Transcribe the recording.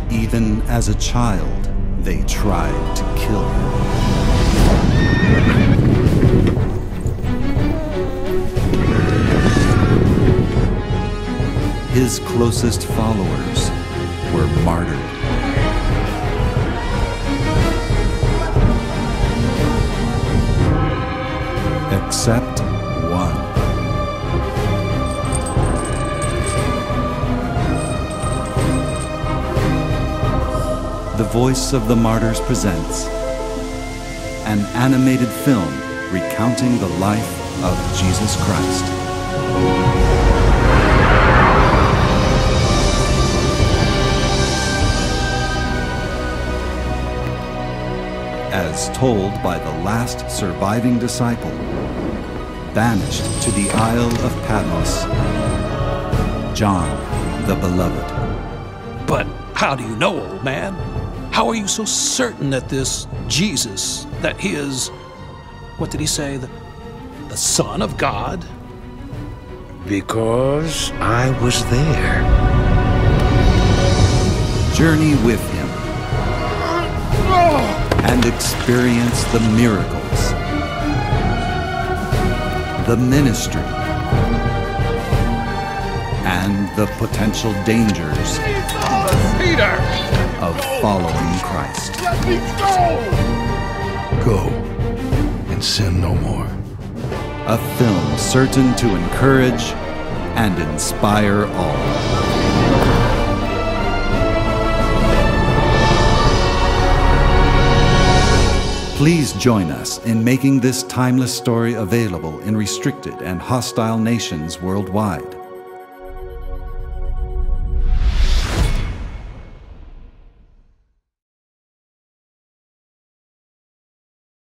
Even as a child, they tried to kill him. His closest followers were martyred. Except one. The Voice of the Martyrs presents an animated film recounting the life of Jesus Christ. As told by the last surviving disciple, banished to the Isle of Patmos, John the Beloved. But how do you know, old man? How are you so certain that this Jesus, that he is, what did he say, the Son of God? Because I was there. Journey with him and experience the miracles, the ministry, and the potential dangers of following Christ. Let me go! Go and sin no more. A film certain to encourage and inspire all. Please join us in making this timeless story available in restricted and hostile nations worldwide.